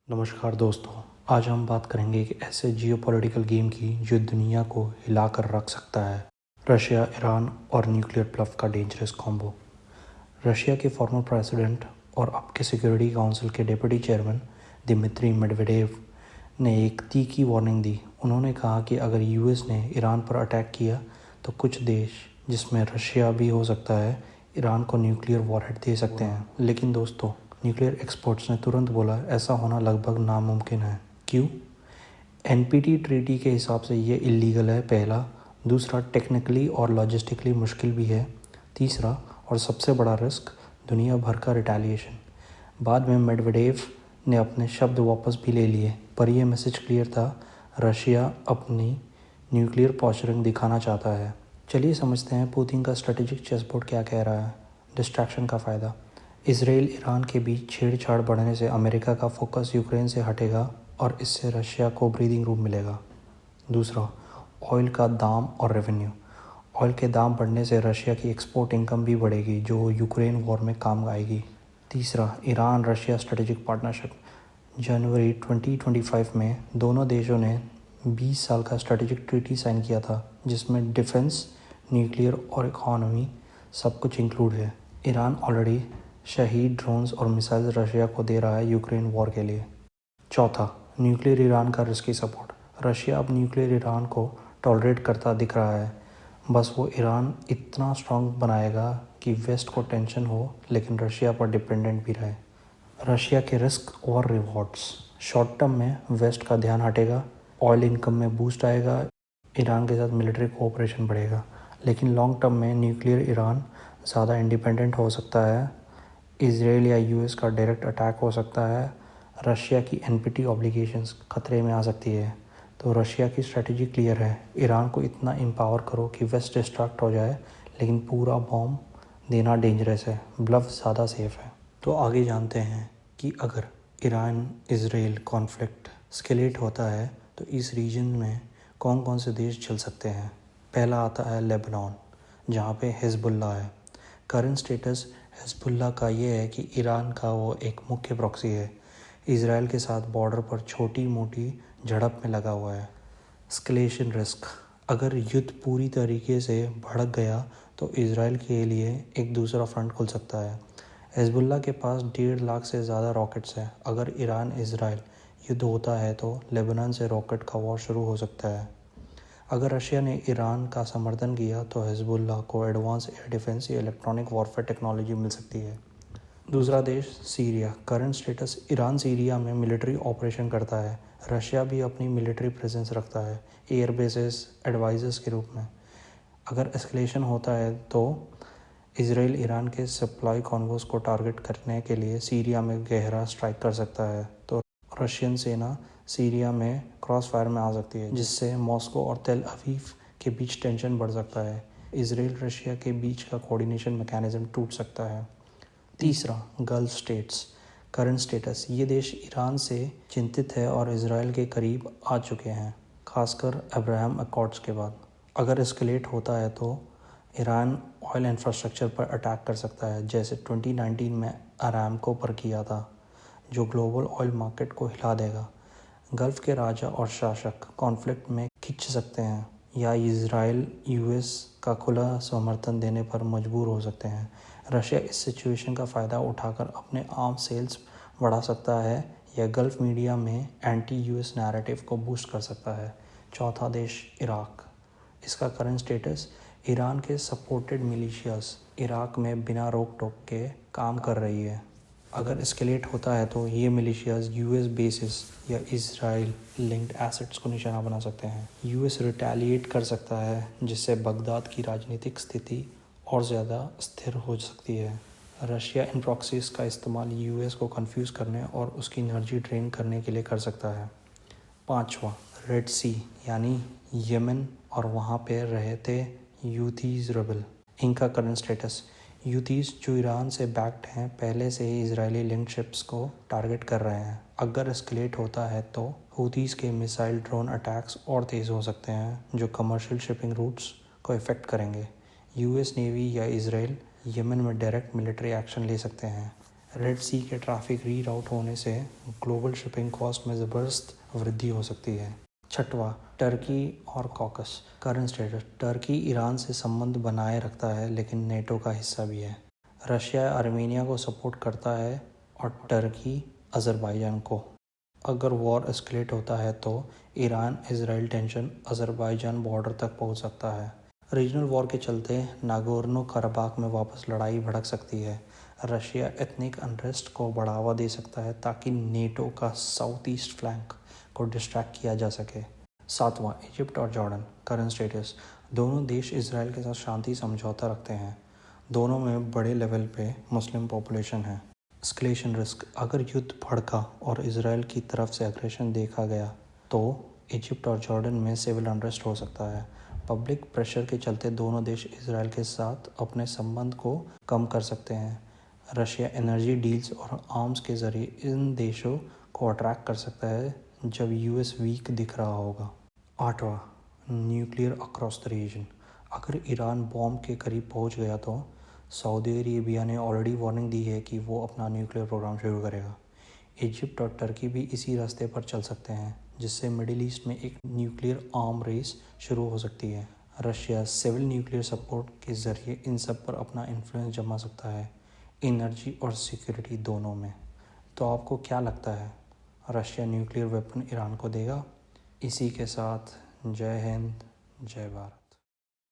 नमस्कार दोस्तों, आज हम बात करेंगे एक ऐसे जियोपॉलिटिकल गेम की जो दुनिया को हिला कर रख सकता है। रशिया, ईरान और न्यूक्लियर ब्लफ का डेंजरस कॉम्बो। रशिया के फॉर्मर प्रेसिडेंट और अब के सिक्योरिटी काउंसिल के डिप्टी चेयरमैन दिमित्री मेडवेडेव ने एक तीखी वार्निंग दी। उन्होंने कहा कि अगर यूएस ने ईरान पर अटैक किया तो कुछ देश, जिसमें रशिया भी हो सकता है, ईरान को न्यूक्लियर वॉरहेड दे सकते हैं। लेकिन दोस्तों, न्यूक्लियर एक्सपर्ट्स ने तुरंत बोला ऐसा होना लगभग नामुमकिन है। क्यों? एनपीटी ट्रीटी के हिसाब से ये इलीगल है, पहला। दूसरा, टेक्निकली और लॉजिस्टिकली मुश्किल भी है। तीसरा और सबसे बड़ा रिस्क, दुनिया भर का रिटेलिएशन। बाद में मेडवेडेव ने अपने शब्द वापस भी ले लिए, पर यह मैसेज क्लियर था, रशिया अपनी न्यूक्लियर पॉस्चरिंग दिखाना चाहता है। चलिए समझते हैं पुतिन का स्ट्रेटेजिक चेसबोर्ड क्या कह रहा है। डिस्ट्रैक्शन का फ़ायदा। इसराइल ईरान के बीच छेड़छाड़ बढ़ने से अमेरिका का फोकस यूक्रेन से हटेगा और इससे रशिया को ब्रीदिंग रूम मिलेगा। दूसरा, ऑयल का दाम और रेवेन्यू। ऑयल के दाम बढ़ने से रशिया की एक्सपोर्ट इनकम भी बढ़ेगी, जो यूक्रेन वॉर में काम आएगी। तीसरा, ईरान रशिया स्ट्रेटेजिक पार्टनरशिप। जनवरी 2025 में दोनों देशों ने 20 साल का स्ट्रेटेजिक ट्रीटी साइन किया था, जिसमें डिफेंस, न्यूक्लियर और इकोनॉमी सब कुछ इंक्लूड है। ईरान ऑलरेडी शहीद ड्रोन्स और मिसाइल रशिया को दे रहा है यूक्रेन वॉर के लिए। चौथा, न्यूक्लियर ईरान का रिस्की सपोर्ट। रशिया अब न्यूक्लियर ईरान को टॉलरेट करता दिख रहा है, बस वो ईरान इतना स्ट्रांग बनाएगा कि वेस्ट को टेंशन हो, लेकिन रशिया पर डिपेंडेंट भी रहे। रशिया के रिस्क और रिवॉर्ड्स। शॉर्ट टर्म में वेस्ट का ध्यान हटेगा, ऑयल इनकम में बूस्ट आएगा, ईरान के साथ मिलिट्री कोऑपरेशन बढ़ेगा। लेकिन लॉन्ग टर्म में न्यूक्लियर ईरान ज़्यादा इंडिपेंडेंट हो सकता है, इसराइल या यूएस का डायरेक्ट अटैक हो सकता है, रशिया की एनपीटी ऑब्लिगेशंस खतरे में आ सकती है। तो रशिया की स्ट्रेटजी क्लियर है, ईरान को इतना एम्पावर करो कि वेस्ट डिस्ट्रैक्ट हो जाए, लेकिन पूरा बॉम्ब देना डेंजरस है, ब्लफ ज़्यादा सेफ है। तो आगे जानते हैं कि अगर ईरान इसराइल कॉन्फ्लिक्ट स्केलेट होता है तो इस रीजन में कौन कौन से देश चल सकते हैं। पहला आता है लेबनान, जहाँ पे हिजबुल्ला है। करंट स्टेटस हिजबुल्ला का ये है कि ईरान का वो एक मुख्य प्रॉक्सी है, इसराइल के साथ बॉर्डर पर छोटी मोटी झड़प में लगा हुआ है। स्केलेशन रिस्क। अगर युद्ध पूरी तरीके से भड़क गया तो इसराइल के लिए एक दूसरा फ्रंट खुल सकता है। हिजबुल्ला के पास 1.5 लाख से ज़्यादा रॉकेट्स हैं। अगर ईरान इसराइल युद्ध होता है तो लेबनान से रॉकेट का वॉर शुरू हो सकता है। अगर रशिया ने ईरान का समर्थन किया तो हिजबुल्ला को एडवांस एयर डिफेंस या इलेक्ट्रॉनिक वॉरफेयर टेक्नोलॉजी मिल सकती है। दूसरा देश Syria. Current status, Iran Syria में मिलिट्री ऑपरेशन करता है। रशिया भी अपनी मिलिट्री प्रेजेंस रखता है, एयर बेसेस एडवाइजर्स के रूप में। अगर एस्केलेशन होता है तो इसराइल ईरान के सप्लाई कॉन्वोस को टारगेट करने के लिए सीरिया में गहरा स्ट्राइक कर सकता है, तो रशियन सेना सीरिया में क्रॉस फायर में आ सकती है, जिससे मॉस्को और तेल अवीव के बीच टेंशन बढ़ सकता है। इसराइल रशिया के बीच का कोऑर्डिनेशन मैकेनिज्म टूट सकता है। तीसरा, गल्फ स्टेट्स। करंट स्टेटस, ये देश ईरान से चिंतित है और इसराइल के करीब आ चुके हैं, खासकर अब्राहम अकॉर्ड्स के बाद। अगर एस्केलेट होता है तो ईरान ऑयल इंफ्रास्ट्रक्चर पर अटैक कर सकता है, जैसे 2019 में अरामको पर किया था, जो ग्लोबल ऑयल मार्केट को हिला देगा। गल्फ के राजा और शासक कॉन्फ्लिक्ट में खिंच सकते हैं या इसराइल यूएस का खुला समर्थन देने पर मजबूर हो सकते हैं। रशिया इस सिचुएशन का फ़ायदा उठाकर अपने आर्म्स सेल्स बढ़ा सकता है या गल्फ मीडिया में एंटी यूएस नैरेटिव को बूस्ट कर सकता है। चौथा देश, इराक। इसका करंट स्टेटस, ईरान के सपोर्टेड मिलिशियाज इराक में बिना रोक टोक के काम कर रही है। अगर एस्केलेट होता है तो ये मिलिशियाज यूएस बेसिस या इसराइल लिंक्ड एसेट्स को निशाना बना सकते हैं। यूएस रिटेलिएट कर सकता है, जिससे बगदाद की राजनीतिक स्थिति और ज़्यादा स्थिर हो सकती है। रशिया इन प्रॉक्सीज का इस्तेमाल यूएस को कंफ्यूज करने और उसकी एनर्जी ड्रेन करने के लिए कर सकता है। पांचवा, रेड सी यानी यमन और वहाँ पे रहते यूथीज़ रेबल। इनका करंट स्टेटस, यूथीज़ जो ईरान से बैक्ड हैं, पहले से ही इजरायली लिंक्ड शिप्स को टारगेट कर रहे हैं। अगर एस्केलेट होता है तो हूथीज़ के मिसाइल ड्रोन अटैक्स और तेज़ हो सकते हैं, जो कमर्शियल शिपिंग रूट्स को इफ़ेक्ट करेंगे। यूएस नेवी या इसराइल यमन में डायरेक्ट मिलिट्री एक्शन ले सकते हैं। रेड सी के ट्रैफिक रीराउट होने से ग्लोबल शिपिंग कॉस्ट में ज़बरदस्त वृद्धि हो सकती है। छठवां, टर्की और caucus. Current status. Turkey Iran से संबंध बनाए रखता है लेकिन नेटो का हिस्सा भी है। रशिया आर्मेनिया को सपोर्ट करता है और टर्की अज़रबाईजान को। अगर वॉर एस्केलेट होता है तो ईरान इजराइल टेंशन अज़रबाईजान बॉर्डर तक पहुंच सकता है। रीजनल वॉर के चलते नागोर्नो कराबाख में वापस लड़ाई भड़क सकती है। रशिया एथनिक अनरेस्ट को बढ़ावा दे सकता है ताकि नेटो का साउथ ईस्ट फ्लैंक को डिस्ट्रैक्ट किया जा सके। सातवां, इजिप्ट और जॉर्डन। Current status. दोनों देश इसराइल के साथ शांति समझौता रखते हैं। दोनों में बड़े लेवल पे मुस्लिम पॉपुलेशन है। Escalation risk. अगर युद्ध भड़का और इसराइल की तरफ से एग्रेशन देखा गया तो इजिप्ट और जॉर्डन में सिविल अनरेस्ट हो सकता है। पब्लिक प्रेशर के चलते दोनों देश इसराइल के साथ अपने संबंध को कम कर सकते हैं। रशिया एनर्जी डील्स और आर्म्स के जरिए इन देशों को अट्रैक्ट कर सकता है जब यूएस वीक दिख रहा होगा। आठवां, न्यूक्लियर अक्रॉस द रीजन। अगर ईरान बॉम्ब के करीब पहुंच गया तो सऊदी अरेबिया ने ऑलरेडी वार्निंग दी है कि वो अपना न्यूक्लियर प्रोग्राम शुरू करेगा। इजिप्ट और टर्की भी इसी रास्ते पर चल सकते हैं जिससे मिडिल ईस्ट में एक न्यूक्लियर आर्म रेस शुरू हो सकती है। रशिया सिविल न्यूक्लियर सपोर्ट के ज़रिए इन सब पर अपना इन्फ्लुएंस जमा सकता है, एनर्जी और सिक्योरिटी दोनों में। तो आपको क्या लगता है, रशिया न्यूक्लियर वेपन ईरान को देगा? इसी के साथ जय हिंद, जय भारत।